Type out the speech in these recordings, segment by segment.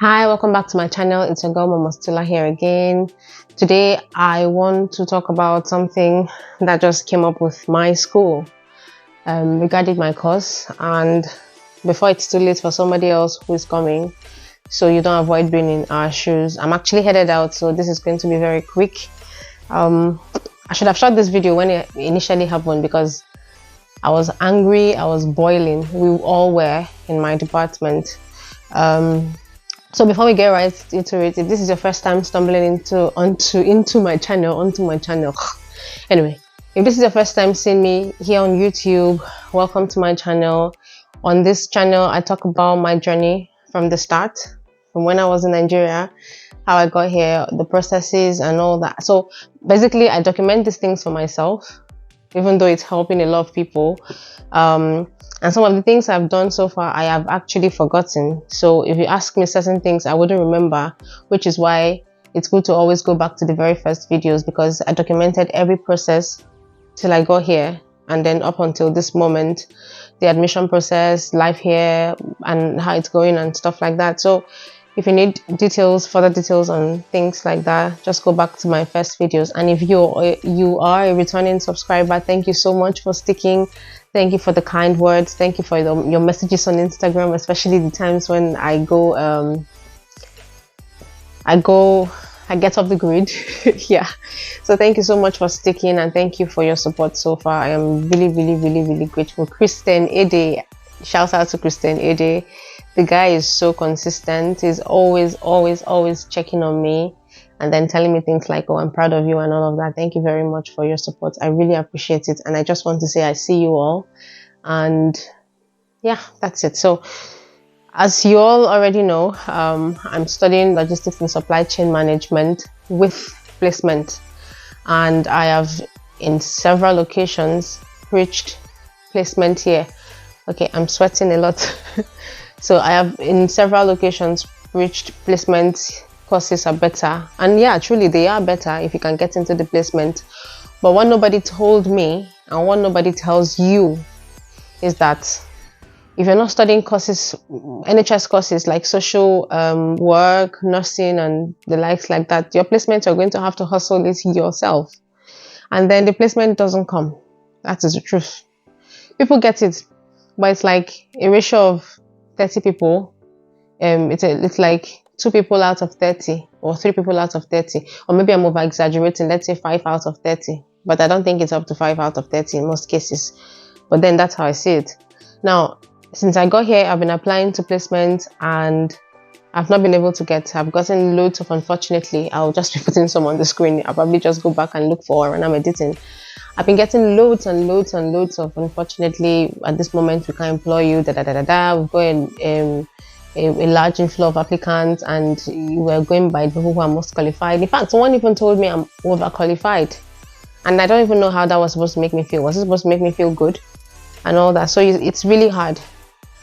Hi, welcome back to my channel. It's your girl Mama Stella here again. Today I want to talk about something that just came up with my school regarding my course, and before it's too late for somebody else who is coming, so you don't avoid being in our shoes. I'm actually headed out, so this is going to be very quick. I should have shot this video when it initially happened because I was angry, I was boiling. We all were in my department. So before we get right into it, if this is your first time stumbling onto my channel, anyway, if this is your first time seeing me here on YouTube, welcome to my channel. On this channel, I talk about my journey from the start, from when I was in Nigeria, how I got here, the processes and all that. So basically, I document these things for myself, even though it's helping a lot of people. And some of the things I've done so far, I have actually forgotten. So if you ask me certain things, I wouldn't remember, which is why it's good to always go back to the very first videos, because I documented every process till I got here, and then up until this moment, the admission process, life here, and how it's going and stuff like that. So if you need details, further details on things like that, just go back to my first videos. And if you are a returning subscriber, thank you so much for sticking. Thank you for the kind words. Thank you for your messages on Instagram, especially the times when I get off the grid. Yeah. So thank you so much for sticking, and thank you for your support so far. I am really grateful. Christian Ede, shout out to Christian Ede. The guy is so consistent. He's always checking on me and then telling me things like, oh, I'm proud of you and all of that. Thank you very much for your support. I really appreciate it. And I just want to say I see you all. And yeah, that's it. So as you all already know, I'm studying logistics and supply chain management with placement. And I have in several locations preached placement here. Okay, I'm sweating a lot. So I have in several locations preached placement courses are better, and yeah, truly they are better if you can get into the placement. But what nobody told me and what nobody tells you is that if you're not studying courses, NHS courses like social work, nursing and the likes like that, your placement you're going to have to hustle it yourself, and then the placement doesn't come. That is the truth. People get it, but it's like a ratio of 30 people. It's like 2 people out of 30 or 3 people out of 30, or maybe I'm over exaggerating, let's say 5 out of 30, but I don't think it's up to 5 out of 30 in most cases. But then that's how I see it. Now, since I got here, I've been applying to placement and I've not been able to get. I've gotten loads of, unfortunately, I'll just be putting some on the screen. I'll probably just go back and look for when I'm editing. I've been getting loads and loads of, unfortunately, at this moment we can't employ you, We've got a large inflow of applicants, and we're going by the people who are most qualified. In fact, someone even told me I'm overqualified, and I don't even know how that was supposed to make me feel. Was it supposed to make me feel good and all that? So it's really hard.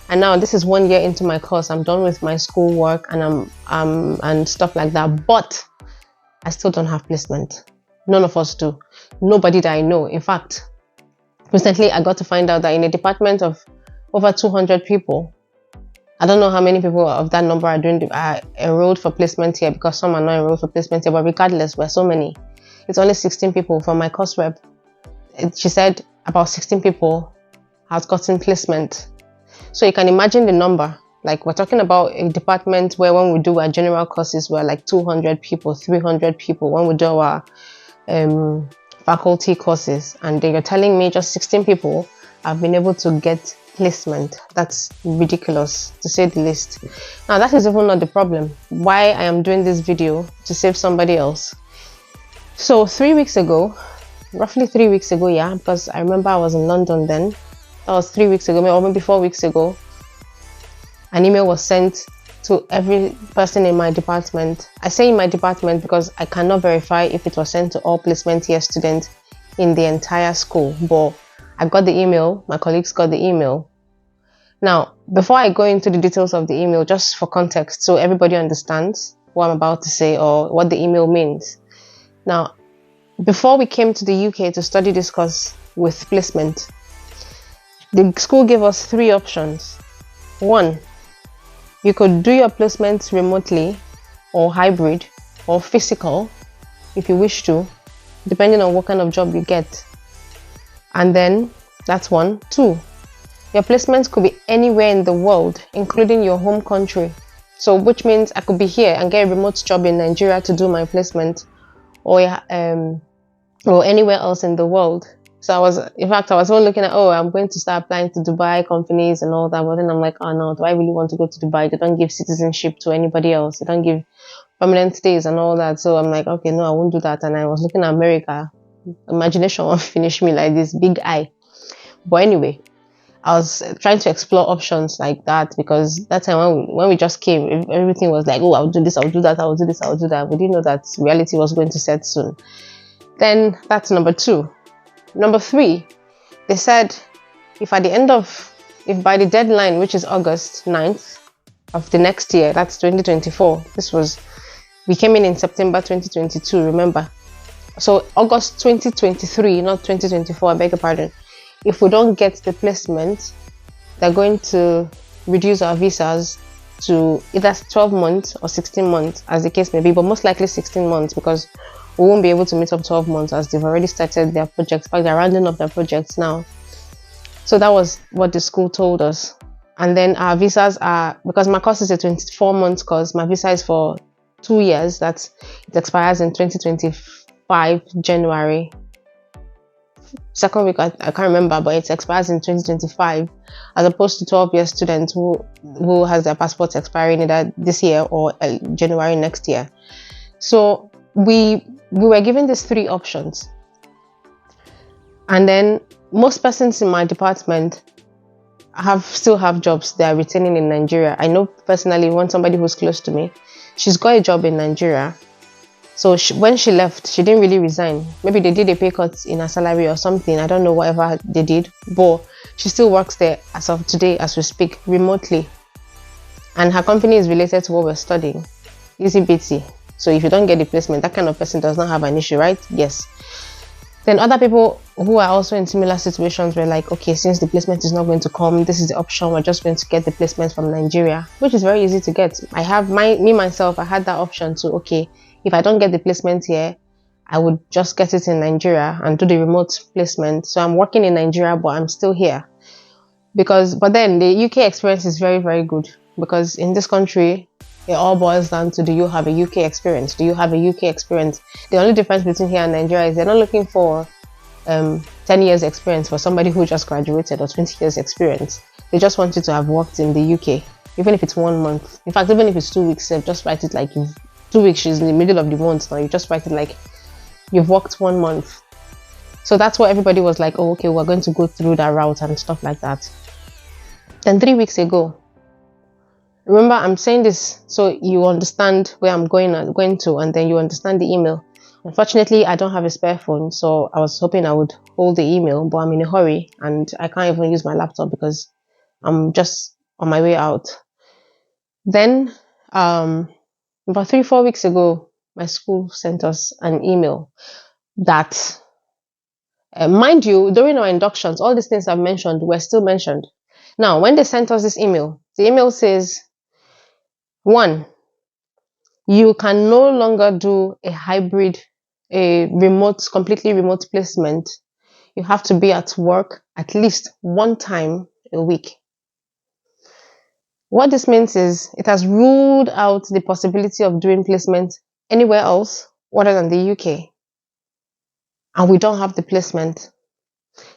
And now this is 1 year into my course. I'm done with my school work and and stuff like that, but I still don't have placement. None of us do. Nobody that I know. In fact, recently I got to find out that in a department of over 200 people, I don't know how many people of that number are enrolled for placement here, because some are not enrolled for placement here, but regardless, we're so many. It's only 16 people from my course rep. She said about 16 people has gotten placement. So you can imagine the number. Like, we're talking about a department where when we do our general courses, we're like 200 people, 300 people. When we do our faculty courses, and then you're telling me just 16 people have been able to get placement. That's ridiculous, to say the least. Now, that is even not the problem. Why I am doing this video to save somebody else. So 3 weeks ago, roughly 3 weeks ago, yeah, because I remember I was in London then. That was 3 weeks ago, or maybe 4 weeks ago. An email was sent to every person in my department. I say in my department because I cannot verify if it was sent to all placement year students in the entire school, but I got the email, my colleagues got the email. Now, before I go into the details of the email, just for context, so everybody understands what I'm about to say or what the email means. Now, before we came to the UK to study this course with placement, the school gave us 3 options. 1, You could do your placements remotely or hybrid or physical if you wish to, depending on what kind of job you get. And then that's one. Two, your placements could be anywhere in the world, including your home country. So which means I could be here and get a remote job in Nigeria to do my placement, or anywhere else in the world. So I was even looking at, oh, I'm going to start applying to Dubai companies and all that. But then I'm like, oh no, do I really want to go to Dubai? They don't give citizenship to anybody else. They don't give permanent stays and all that. So I'm like, okay, no, I won't do that. And I was looking at America. Imagination won't finish me like this big eye. But anyway, I was trying to explore options like that, because that time when we just came, everything was like, oh, I'll do this, I'll do that, I'll do this, I'll do that. We didn't know that reality was going to set soon. Then that's number two. Number three, they said if by the deadline, which is August 9th of the next year, that's 2024. We came in September 2022, remember? So August 2023, not 2024, I beg your pardon. If we don't get the placement, they're going to reduce our visas to either 12 months or 16 months, as the case may be, but most likely 16 months, because we won't be able to meet up 12 months as they've already started their projects. In fact, they're rounding up their projects now. So that was what the school told us. And then our visas are, because my course is a 24 months course, my visa is for 2 years. It expires in 2025, January. Second week, I can't remember, but it expires in 2025, as opposed to 12-year students who has their passports expiring either this year or January next year. So we were given these three options, and then most persons in my department still have jobs they are retaining in Nigeria. I know personally somebody who's close to me, she's got a job in Nigeria. So when she left, she didn't really resign. Maybe they did a pay cut in her salary or something. I don't know, whatever they did, but she still works there as of today, as we speak, remotely. And her company is related to what we're studying. Easy BT. So if you don't get the placement, that kind of person does not have an issue, right? Yes. Then other people who are also in similar situations were like, okay, since the placement is not going to come, this is the option. We're just going to get the placement from Nigeria, which is very easy to get. I had that option to, okay, if I don't get the placement here, I would just get it in Nigeria and do the remote placement. So I'm working in Nigeria, but I'm still here. But then the UK experience is very, very good, because in this country, it all boils down to, do you have a UK experience? Do you have a UK experience? The only difference between here and Nigeria is they're not looking for 10 years experience for somebody who just graduated, or 20 years experience. They just want you to have worked in the UK, even if it's 1 month. In fact, even if it's 2 weeks, just write it like 2 weeks, she's in the middle of the month now. You just write it like you've worked 1 month. So that's what everybody was like, oh, okay, we're going to go through that route and stuff like that. Then 3 weeks ago, remember, I'm saying this so you understand where I'm going to, and then you understand the email. Unfortunately, I don't have a spare phone, so I was hoping I would hold the email, but I'm in a hurry and I can't even use my laptop because I'm just on my way out. Then, about 3-4 weeks ago, my school sent us an email that, mind you, during our inductions, all these things I've mentioned were still mentioned. Now, when they sent us this email, the email says, 1, you can no longer do completely remote placement. You have to be at work at least 1 time a week. What this means is it has ruled out the possibility of doing placement anywhere else other than the UK. And we don't have the placement.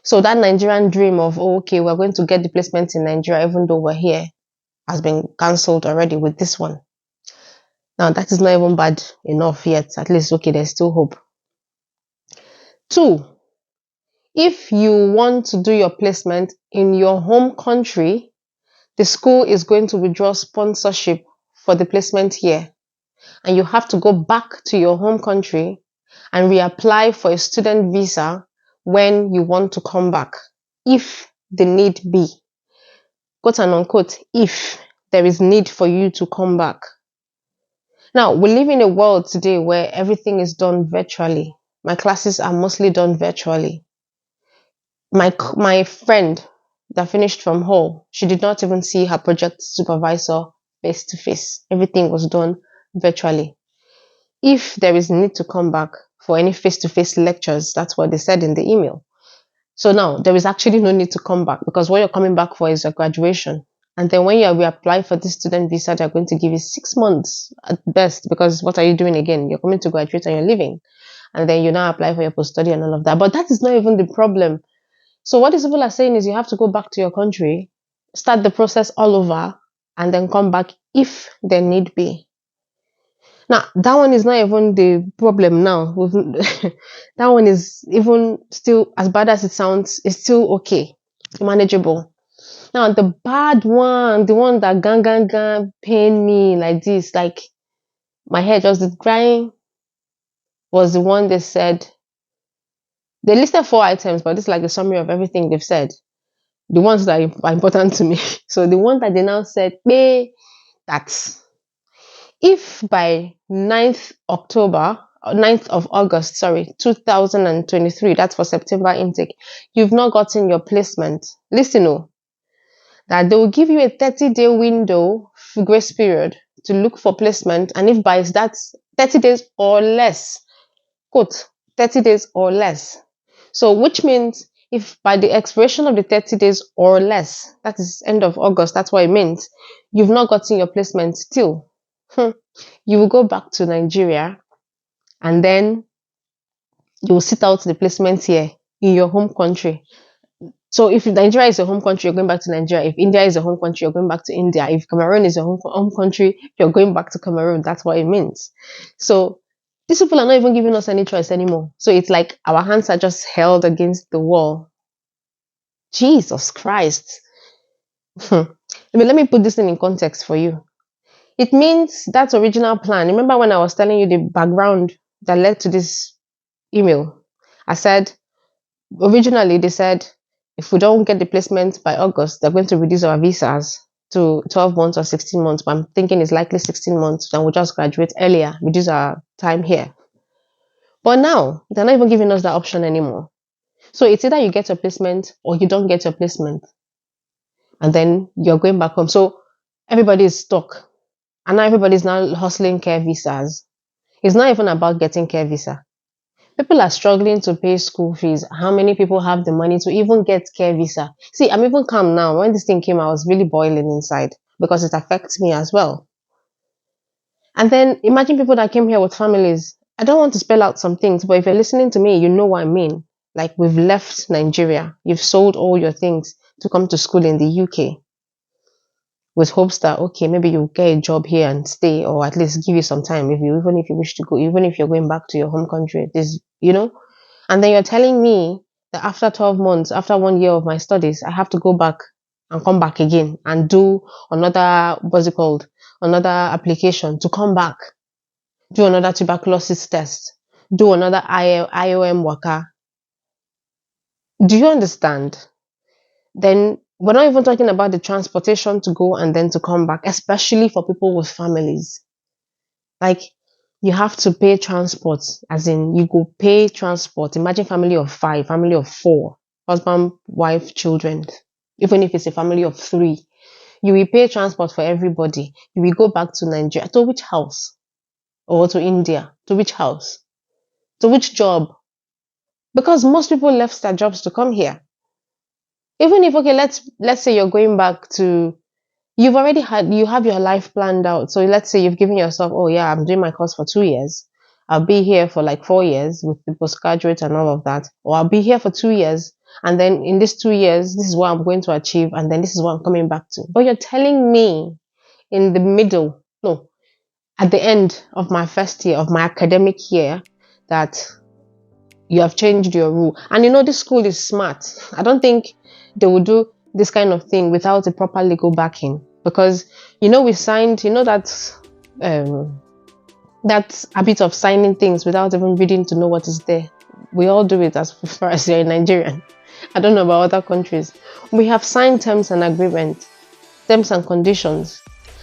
So that Nigerian dream of, oh, okay, we're going to get the placement in Nigeria even though we're here, has been cancelled already with this one. Now, that is not even bad enough yet. At least, okay, there's still hope. 2, if you want to do your placement in your home country, the school is going to withdraw sponsorship for the placement here. And you have to go back to your home country and reapply for a student visa when you want to come back, if the need be. Quote and unquote, if there is need for you to come back. Now, we live in a world today where everything is done virtually. My classes are mostly done virtually. My friend that finished from Hull, she did not even see her project supervisor face to face. Everything was done virtually. If there is need to come back for any face to face lectures, that's what they said in the email. So now there is actually no need to come back, because what you're coming back for is your graduation. And then when you reapply for the student visa, they're going to give you 6 months at best, because what are you doing again? You're coming to graduate and you're leaving. And then you now apply for your post-study and all of that. But that is not even the problem. So what these people are saying is you have to go back to your country, start the process all over, and then come back if there need be. Now, that one is not even the problem now. That one is even still, as bad as it sounds, it's still okay, manageable. Now, the bad one, the one that gang pain me like this, like my head just did crying, was the one they said. They listed 4 items, but this is like a summary of everything they've said. The ones that are important to me. So the one that they now said, that if by 9th of August, 2023, that's for September intake, you've not gotten your placement, listen, that they will give you a 30-day window grace period to look for placement. And if by that 30 days or less, quote, 30 days or less. So which means if by the expiration of the 30 days or less, that is end of August, that's what it means, you've not gotten your placement still, you will go back to Nigeria, and then you will sit out the placement here in your home country. So if Nigeria is your home country, you're going back to Nigeria. If India is your home country, you're going back to India. If Cameroon is your home country, you're going back to Cameroon. That's what it means. So these people are not even giving us any choice anymore. So it's like our hands are just held against the wall. Jesus Christ. Let me put this in context for you. It means that original plan. Remember when I was telling you the background that led to this email? I said, originally they said, if we don't get the placement by August, they're going to reduce our visas to 12 months or 16 months. But I'm thinking it's likely 16 months. Then we'll just graduate earlier, reduce our time here. But now, they're not even giving us that option anymore. So it's either you get your placement or you don't get your placement. And then you're going back home. So everybody is stuck. And now everybody's now hustling care visas. It's not even about getting care visa. People are struggling to pay school fees. How many people have the money to even get care visa? See, I'm even calm now. When this thing came, I was really boiling inside because it affects me as well. And then imagine people that came here with families. I don't want to spell out some things, but if you're listening to me, you know what I mean. Like, we've left Nigeria. You've sold all your things to come to school in the UK with hopes that, okay, maybe you'll get a job here and stay, or at least give you some time, even if you wish to go, even if you're going back to your home country, and then you're telling me that after 12 months, after 1 year of my studies, I have to go back and come back again and do another, another application to come back, do another tuberculosis test, do another IOM worker. Do you understand? Then we're not even talking about the transportation to go and then to come back, especially for people with families. Like, you have to pay transport, as in you go pay transport. Imagine family of 5, family of 4, husband, wife, children. Even if it's a family of 3, you will pay transport for everybody. You will go back to Nigeria. To which house? Or to India? To which house? To which job? Because most people left their jobs to come here. Even if, okay, let's say you're going back to, you have your life planned out. So let's say you've given yourself, oh yeah, I'm doing my course for 2 years. I'll be here for like 4 years with the postgraduate and all of that. Or I'll be here for 2 years. And then in these 2 years, this is what I'm going to achieve. And then this is what I'm coming back to. But you're telling me in the middle, no, at the end of my first year, of my academic year, that you have changed your rule. And this school is smart. I don't think they will do this kind of thing without a proper legal backing, because we signed, that habit of signing things without even reading to know what is there. We all do it as far as you're a Nigerian. I don't know about other countries. We have signed terms and agreements, terms and conditions,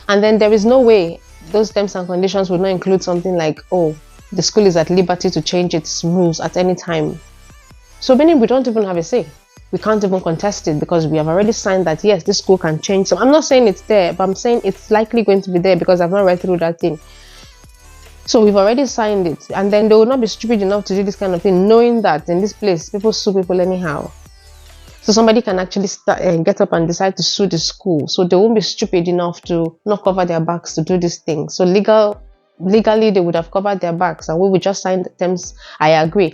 and then there is no way those terms and conditions would not include something like, oh, the school is at liberty to change its rules at any time. So meaning we don't even have a say. we can't even contest it because we have already signed that yes, this school can change. So I'm not saying it's there, but I'm saying it's likely going to be there because I've not read through that thing. So we've already signed it, and then they will not be stupid enough to do this kind of thing, knowing that in this place people sue people anyhow. So somebody can actually get up and decide to sue the school. So they won't be stupid enough to not cover their backs to do this thing. So legally they would have covered their backs, and we would just sign the terms. I agree.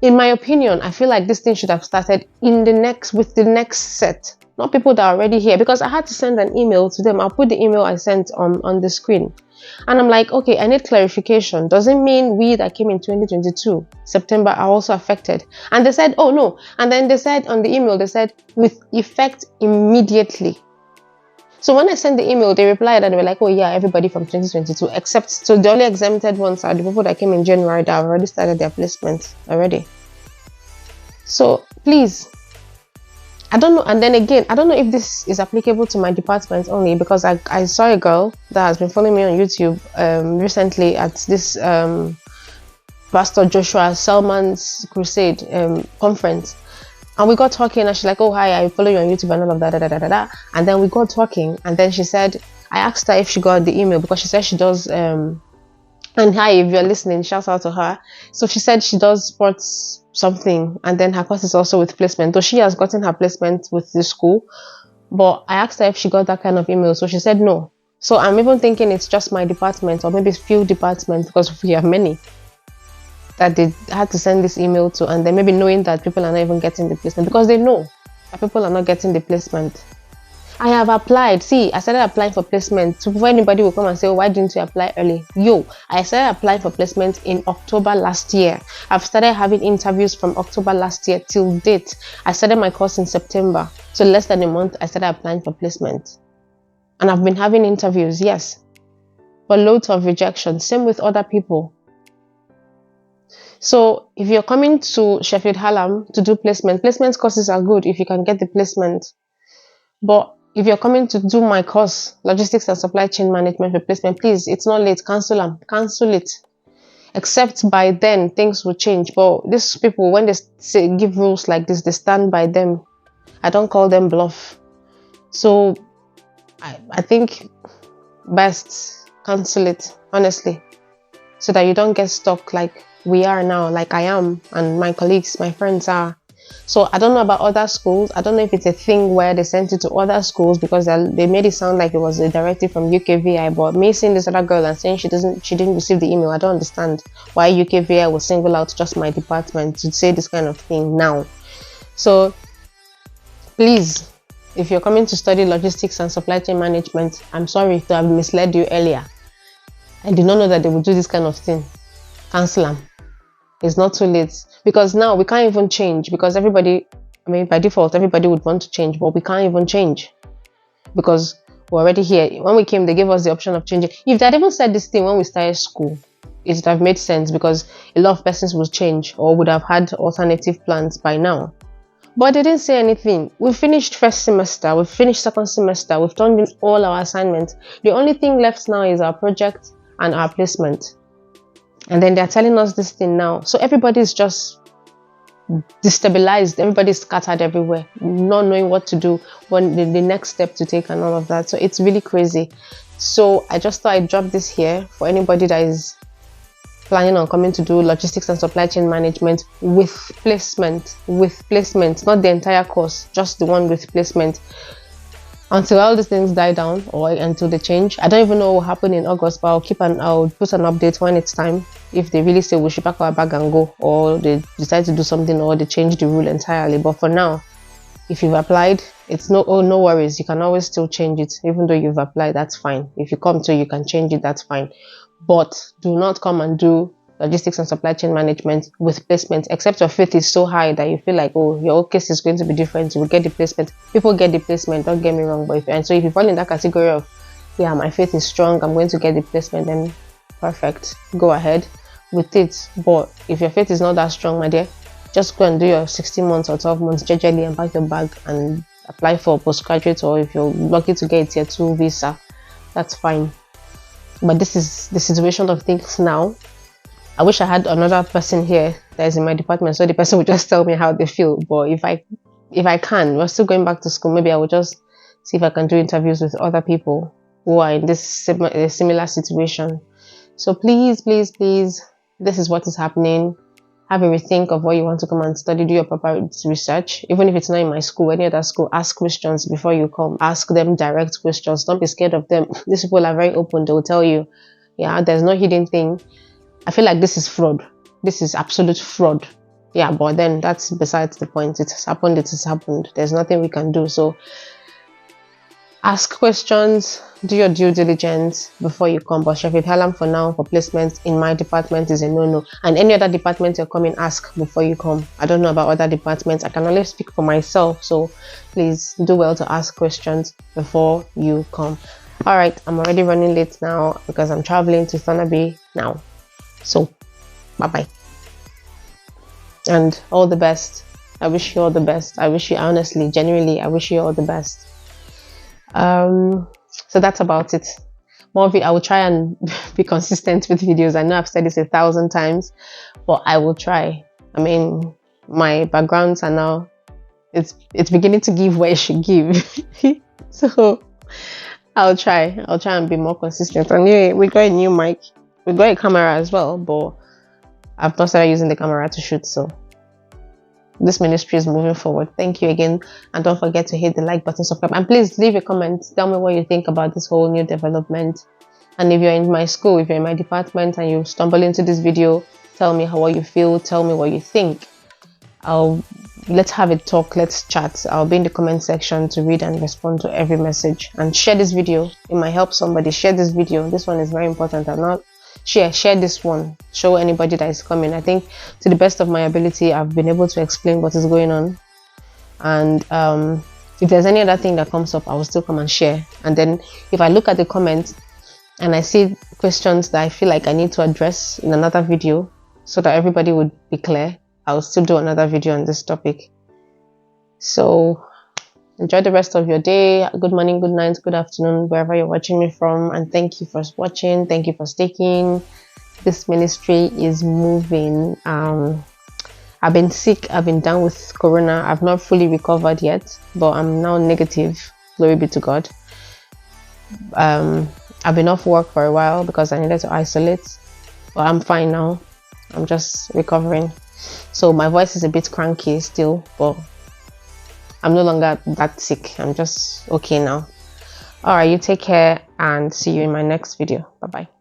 In my opinion, I feel like this thing should have started with the next set, not people that are already here, because I had to send an email to them. I'll put the email I sent on the screen. And I'm like, okay, I need clarification. Does it mean we that came in 2022 September are also affected? And they said, oh no. And then they said on the email, they said with effect immediately. So when I sent the email, they replied and they were like, oh yeah, everybody from 2022 except, so the only exempted ones are the people that came in January that have already started their placement already. So please, I don't know. And then again, I don't know if this is applicable to my department only, because I saw a girl that has been following me on YouTube recently at this Pastor Joshua Selman's Crusade conference. And we got talking and she's like, oh, hi, I follow you on YouTube and all of that, And then we got talking and then she said, I asked her if she got the email because she said she does, and hi, if you're listening, shout out to her. So she said she does sports something, and then her course is also with placement. So she has gotten her placement with the school, but I asked her if she got that kind of email. So she said no. So I'm even thinking it's just my department or maybe few departments, because we have many that they had to send this email to, and then maybe knowing that people are not even getting the placement because they know that people are not getting the placement. I have applied. See, I started applying for placement. So before anybody will come and say, oh, why didn't you apply early? I started applying for placement in October last year. I've started having interviews from October last year till date. I started my course in September. So less than a month, I started applying for placement. And I've been having interviews, yes. But loads of rejection. Same with other people. So if you're coming to Sheffield Hallam to do placement courses are good if you can get the placement. But if you're coming to do my course, Logistics and Supply Chain Management Replacement, please, it's not late. Cancel it. Except by then, things will change. But these people, when they give rules like this, they stand by them. I don't call them bluff. So I think best cancel it, honestly, so that you don't get stuck like we are now, like I am, and my colleagues, my friends are. So I don't know about other schools. I don't know if it's a thing where they sent it to other schools because they made it sound like it was a directive from UKVI. But me seeing this other girl and saying she didn't receive the email, I don't understand why UKVI will single out just my department to say this kind of thing now. So please, if you're coming to study logistics and supply chain management, I'm sorry to have misled you earlier. I did not know that they would do this kind of thing. Cancel them. It's not too late, because now we can't even change, because everybody, I mean, by default, everybody would want to change, but we can't even change because we're already here. When we came, they gave us the option of changing. If they had even said this thing when we started school, it would have made sense because a lot of persons would change or would have had alternative plans by now. But they didn't say anything. We finished first semester, we finished second semester, we've turned in all our assignments. The only thing left now is our project and our placement. And then they're telling us this thing now. So everybody's just destabilized. Everybody's scattered everywhere, not knowing what to do, what the next step to take and all of that. So it's really crazy. So I just thought I'd drop this here for anybody that is planning on coming to do logistics and supply chain management with placement, not the entire course, just the one with placement. Until all these things die down or until they change. I don't even know what will happen in August, but I'll put an update when it's time. If they really say we should pack our bag and go, or they decide to do something, or they change the rule entirely. But for now, if you've applied, it's no worries. You can always still change it. Even though you've applied, that's fine. If you come to, you can change it, that's fine. But do not come and do logistics and supply chain management with placement, except your faith is so high that you feel like, oh, your case is going to be different, you will get the placement. People get the placement, don't get me wrong, but if you fall in that category of, yeah, my faith is strong, I'm going to get the placement, then perfect, go ahead with it. But if your faith is not that strong, my dear, just go and do your 16 months or 12 months gradually and pack your bag and apply for postgraduate, or if you're lucky to get a tier 2 visa, that's fine. But this is the situation of things now. I wish I had another person here that is in my department, so the person would just tell me how they feel. But if I if I can, we're still going back to school, maybe I will just see if I can do interviews with other people who are in this similar situation. So please, please, please, this is what is happening. Have a rethink of what you want to come and study. Do your proper research. Even if it's not in my school, any other school, ask questions before you come. Ask them direct questions. Don't be scared of them. These people are very open. They will tell you, yeah, there's no hidden thing. I feel like this is fraud. This is absolute fraud. Yeah, but then that's besides the point. It has happened. It has happened. There's nothing we can do. So ask questions, do your due diligence before you come. But Sheffield Hallam for now, for placements in my department, is a no-no. And any other department you're coming, ask before you come. I don't know about other departments. I can only speak for myself. So please do well to ask questions before you come. All right, I'm already running late now because I'm traveling to Thornaby now. So bye-bye. And all the best. I wish you all the best. I wish you, honestly, genuinely, I wish you all the best. So that's about it. I will try and be consistent with videos. I know I've said this 1,000 times, but I will try. I mean, my backgrounds are now, it's beginning to give where it should give. So I'll try and be more consistent. And anyway, we got a new mic, we got a camera as well, but I've not started using the camera to shoot. So this ministry is moving forward. Thank you again, and don't forget to hit the like button, subscribe, and please leave a comment. Tell me what you think about this whole new development. And if you're in my school, if you're in my department and you stumble into this video, tell me what you feel, tell me what you think. Let's have a talk, let's chat. I'll be in the comment section to read and respond to every message. And share this video. It might help somebody. Share this video. This one is very important. I'm not share this one, show anybody that is coming. I think to the best of my ability, I've been able to explain what is going on. And if there's any other thing that comes up, I will still come and share. And then if I look at the comments and I see questions that I feel like I need to address in another video so that everybody would be clear, I'll still do another video on this topic. So enjoy the rest of your day. Good morning, good night, good afternoon, wherever you're watching me from. And thank you for watching. Thank you for sticking. This ministry is moving. I've been sick. I've been down with corona. I've not fully recovered yet, but I'm now negative. Glory be to God. I've been off work for a while because I needed to isolate. But I'm fine now. I'm just recovering. So my voice is a bit cranky still, but I'm no longer that sick. I'm just okay now. All right, you take care and see you in my next video. Bye bye.